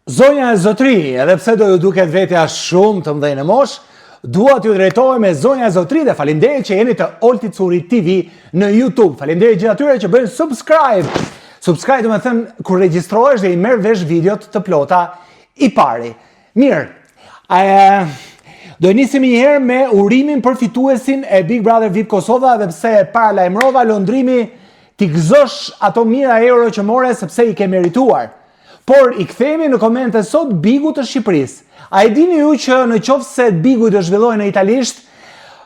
Zonja e zotri, edhe pse do ju duket vetja shumë të mdhejnë mosh, dua t'ju drejtohem me Zonja e zotri dhe faleminderit që jeni të Olti Curi TV në YouTube. Faleminderit gjithë atyre që bëjnë subscribe. Subscribe do me thënë kur regjistrohesh dhe i merr vesh videot të plota i pari. Mirë, do nisim një herë me urimin për fituesin e Big Brother VIP Kosova dhe pse para lajmërova lëndrimi t'i gëzosh ato mijëra euro që more sepse i ke merituar. Por i kthehemi në komente sot Bigu të Shqipërisë. A e dini ju që në qoftë se Bigu do zhvillohej në italisht,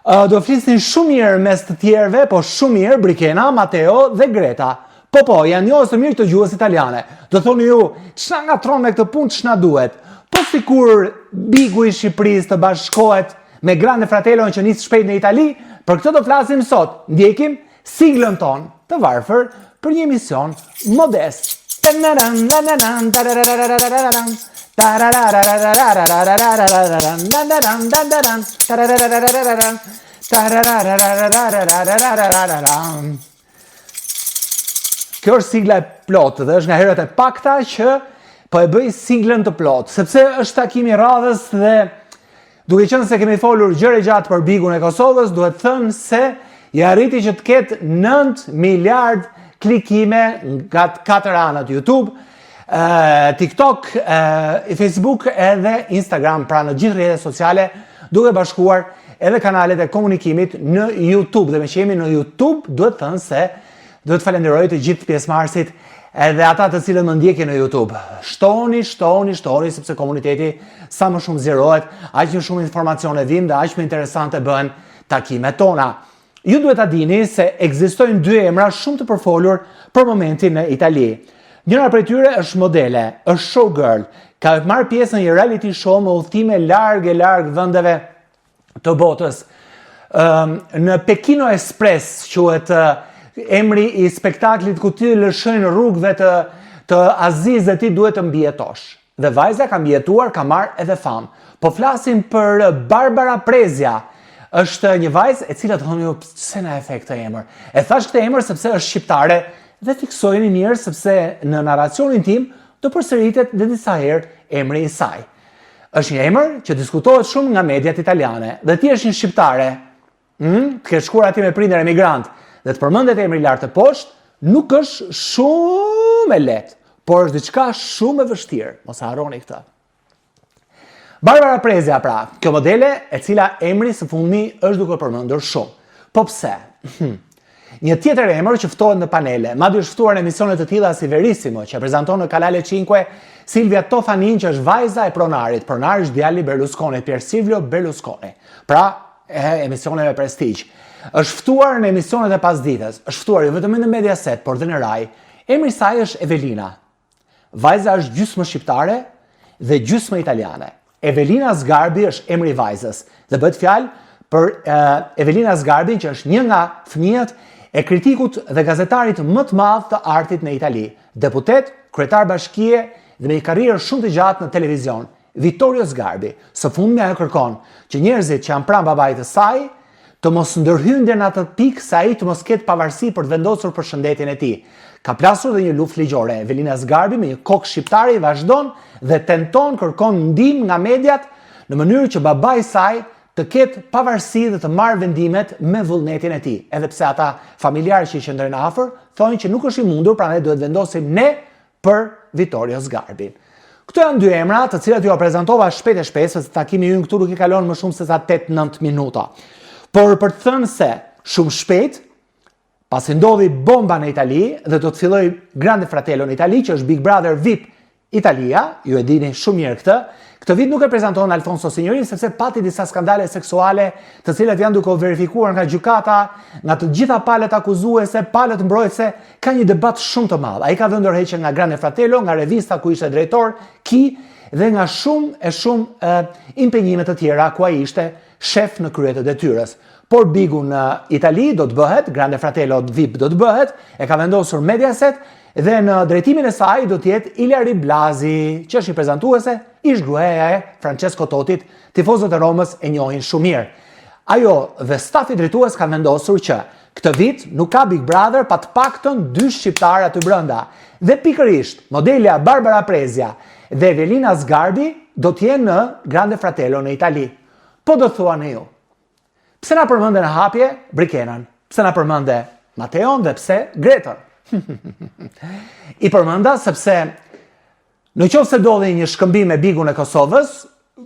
do flisnin shumë mirë mes të tjerëve, po shumë mirë Brikena, Matteo dhe Greta. Po, janë njohës të mirë të gjuhës italiane. Do thoni ju, ç'na ngatron me këtë punë, ç'na duhet? Po sikur Bigu i Shqipërisë të bashkohet me Grande Fratello që nis shpejt në Itali, për këtë do flasim sot. Ndjekim siglën tonë të varfër për një emision modest. Kjo është sigla e plotë dhe është nga herët e pakta që po e bëj siglën të plotë, sepse është takimi radhës dhe duke qenë se kemi folur gjëre gjatë për Bigun e Kosovës, duhet thënë se i arriti që të ketë 9 miliard klikime nga 4 anët YouTube, TikTok, Facebook edhe Instagram, pra në gjithë rrjetet sociale, duke bashkuar edhe kanalet e komunikimit në YouTube. Dhe me që jemi në YouTube, duhet thënë se duhet falenderoj të gjithë pjesëmarrësit edhe ata të cilët më ndjekin në YouTube. Shtoni, sepse komuniteti sa më shumë zgjerohet, aq më shumë informacione vijnë dhe aq më interesante bëhen takimet tona. Ju duhet ta dini se ekzistojnë dy emra shumë të përfolur për momentin në Itali. Njëra prej tyre është modele, është showgirl, ka marrë pjesë në një reality show me udhëtime larg vendeve të botës. Në Pekino Express quhet emri i spektaklit ku ti lëshojnë rrugëve të Azisë dhe ti duhet të mbijetosh. Dhe vajza ka mbijetuar, ka marrë edhe famë. Po flasim për Barbara Prezia. Është një vajzë e cila të thonë ju pse na e the këtë emër. E thash këtë emër sepse është shqiptare dhe fiksojeni mirë sepse në narracionin tim do përsëritet dhe disa herë emri i saj. Është një emër që diskutohet shumë nga mediat italiane dhe ti është një shqiptare, të ke shkuar aty me prindër emigrant dhe të përmendet emri lart të poshtë, nuk është shumë e lehtë, por është diçka shumë e vështirë. Mos e harroni këtë. Barbara Prezia pra, kjo modele e cila emri së fundmi është duke përmendur shumë. Po pse? Një tjetër emër që ftohet në panele, madje është ftuar në emisione të tilla si Verissimo, që prezanton në Canale 5, Silvia Tofanin, që është vajza e pronarit. Pronari është djali Berlusconi, Pier Silvio Berlusconi. Pra, emisioneve prestigj. Është ftuar në emisionet e pasdites, është ftuar jo vetëm në Mediaset, por dhe në Rai. Emri i saj është Evelina. Vajza është gjysmë shqiptare dhe gjysmë italiane. Evelina Zgarbi është emri i vajzës dhe bëhet fjalë për Evelina Zgarbin, që është një nga fëmijët e kritikut dhe gazetarit më të madh të artit në Itali, deputet, kryetar bashkie dhe me një karrierë shumë të gjatë në televizion. Vittorio Zgarbi, së fundmi ajo kërkon që njerëzit që janë pranë babait të saj të mos ndërhyjnë deri në atë pikë se ai të mos ketë pavarësi për të vendosur për shëndetin e tij. Ka plasur dhe një luftë ligjore. Evelina Zgarbi me një kokë shqiptare i vazhdon dhe tenton, kërkon ndihmë nga mediat në mënyrë që babai i saj të ketë pavarësi dhe të marrë vendimet me vullnetin e tij. Edhe pse ata familjarë që i qëndrojnë afër thonë që nuk është i mundur, prandaj duhet vendosim ne për Vittorio Zgarbin. Këto janë dy emra të cilat ju prezantova shpejt e shpejt, sepse takimi ynë këtu nuk i kalon më shumë se sa 8-9 minuta. Por për të thënë se shumë shpejt, pasi ndodhi bomba në Itali dhe do të filloj Grande Fratello në Itali, që është Big Brother VIP Italia, ju e dini shumë mirë këtë vit nuk e prezanton Alfonso Signorini sepse pati disa skandale seksuale të cilat janë duke u verifikuar nga gjykata, nga të gjitha palët akuzuese, palët mbrojtëse, ka një debat shumë të madh. Ai ka dhënë ndërheqje nga Grande Fratello, nga revista ku ishte drejtor, dhe nga shumë impenjime të tjera ku ai ishte shef në krye të detyrës. Por Bigu në Itali do të bëhet, Grande Fratello VIP do të bëhet, e ka vendosur Mediaset dhe në drejtimin e saj do të jetë Ilari Blazi, që është i prezantuese, ish gruaja e Francesco Totit, tifozët e Romës e njohin shumë mirë. Ajo dhe stafi drejtues ka vendosur që këtë vit nuk ka Big Brother pa të paktën 2 shqiptarë aty brenda. Dhe pikërisht, modelja Barbara Prezia dhe Evelina Sgarbi do t'jenë në Grande Fratello në Itali. Po do thua në ju. Pse na përmende në hapje Brikenan? Pse na përmende Mateon dhe pse Gretën? I përmenda sepse në qoftë se doli një shkëmbim me Bigun e Kosovës,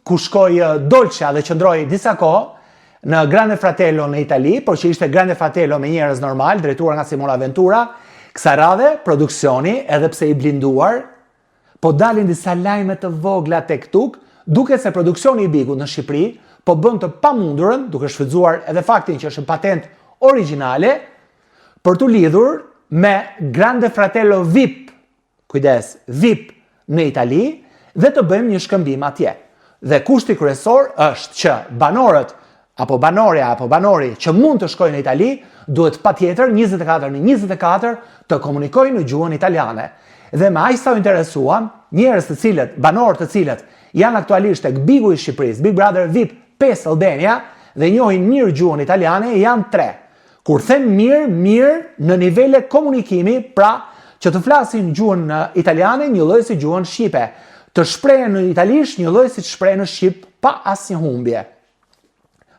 ku shkoi Dolçea dhe qëndroi disa kohë në Grande Fratello në Itali, por që ishte Grande Fratello me njerëz normal, drejtuar nga Simona Ventura, kësaj radhe produksioni, edhe pse i blinduar, po dalin disa lajme të vogla tek tuk, duke se produksioni i Bigut në Shqipëri po bën të pamundurën, duke shfrytzuar edhe faktin që është një patent origjinale, për të lidhur me Grande Fratello VIP, kujdes, VIP në Itali, dhe të bëjmë një shkëmbim atje. Dhe kushti kryesor është që banorët, apo banorja, apo banori që mund të shkojnë në Itali, duhet patjetër 24 në 24 të komunikojnë në gjuhën italiane. Dhe me aq sa u interesuam, njerëz të cilët, banorë të cilët janë aktualisht tek Bigu i Shqipërisë, Big Brother VIP 5 Albania, dhe njohin mirë gjuhën italiane, janë 3. Kur them mirë në nivele komunikimi, pra që të flasin gjuhën italiane një lloj si gjuhën shqipe, të shprehen në italisht një lloj si të shprehen në shqip pa asnjë humbje.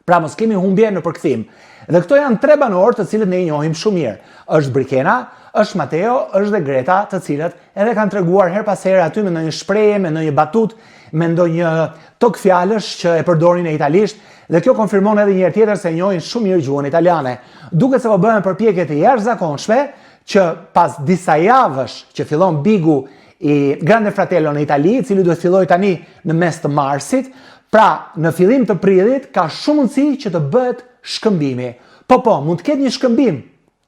Pra mos kemi humbje në përkthim. Dhe këto janë 3 banorë të cilët ne i njohim shumë mirë. Është Brikena, është Mateo, është dhe Greta, të cilët edhe kanë treguar her pas here aty me ndonjë shprehje, me ndonjë batut, me ndonjë tok fjalësh që e përdorin në italisht, dhe kjo konfirmon edhe një herë tjetër se njohin shumë mirë gjuhën italiane. Duket se po bëhen përpjekje të jashtëzakonshme që pas disa javësh që fillon Bigu i Grande Fratello në Itali, i cili duhet filloj tani në mes të marsit, pra në fillim të prillit ka shumë mundësi që të bëhet shkëmbimi. Po, mund të ketë një shkëmbim.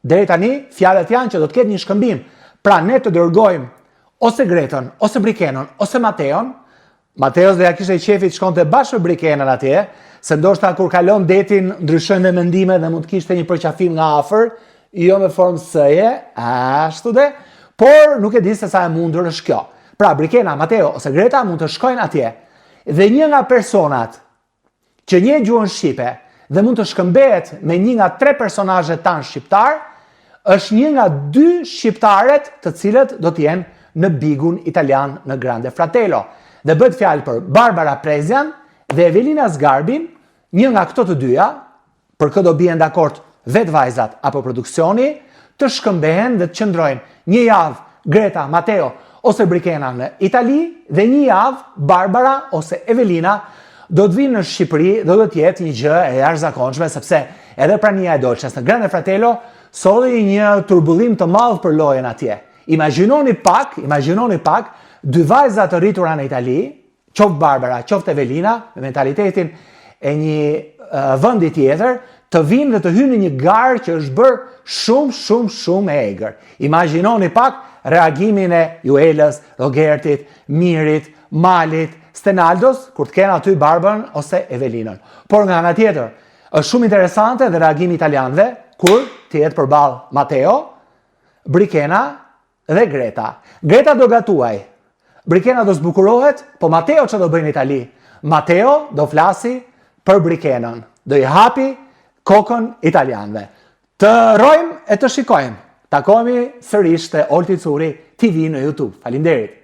Deri tani fjalët janë që do të ketë një shkëmbim. Pra ne të dërgojmë ose Gretën, ose Brikenon, ose Mateon. Mateos dhe ja kishte qefit shkonte bashkë me Brikenon atje, se ndoshta kur kalon detin ndryshojnë dhe mendime dhe mund të kishte një përqafim nga afër, jo me formë sëje, ashtu dhe, por nuk e di se sa e mundur është kjo. Pra Brikena, Mateo ose Greta mund të shkojnë atje. Dhe një nga personat që një gjuhën shqipe dhe mund të shkëmbehet me një nga 3 personazhet tanë shqiptar, është një nga 2 shqiptaret të cilët do të jenë në Bigun italian në Grande Fratello. Dhe bëhet fjalë për Barbara Prezian dhe Evelina Sgarbin, një nga këto të dyja, për këtë do bien dakord vetë vajzat apo produksioni, të shkëmbehen dhe të qëndrojnë një javë Greta, Mateo ose Brikena në Itali dhe një javë Barbara ose Evelina do të vinë në Shqipëri dhe do të jetë një gjë e jashtëzakonshme, sepse edhe prania e Dolçes në Grande Fratello solli një turbullim të madh për lojën atje. Imagjinoni pak 2 vajza të rritura në Itali, qoftë Barbara, qoftë Evelina, me mentalitetin e një vendi tjetër, të vinë dhe të hynë në një garë që është bërë shumë e egër. Imagjinoni pak reagimin e Juelës, Rogertit, Mirit, Malit, Stenaldos, kur të kenë aty Barbarën ose Evelinën. Por nga ana tjetër, është shumë interesante dhe reagimi italianëve kur të jetë përballë Mateo, Brikena dhe Greta. Greta do gatuaj, Brikena do zbukurohet, po Mateo që do bëjnë në Itali? Mateo do flasi për Brikenën, do i hapi kokën italianëve. Të rojmë e të shikojmë. Takohemi sërish te Olti Curi TV në YouTube. Faleminderit.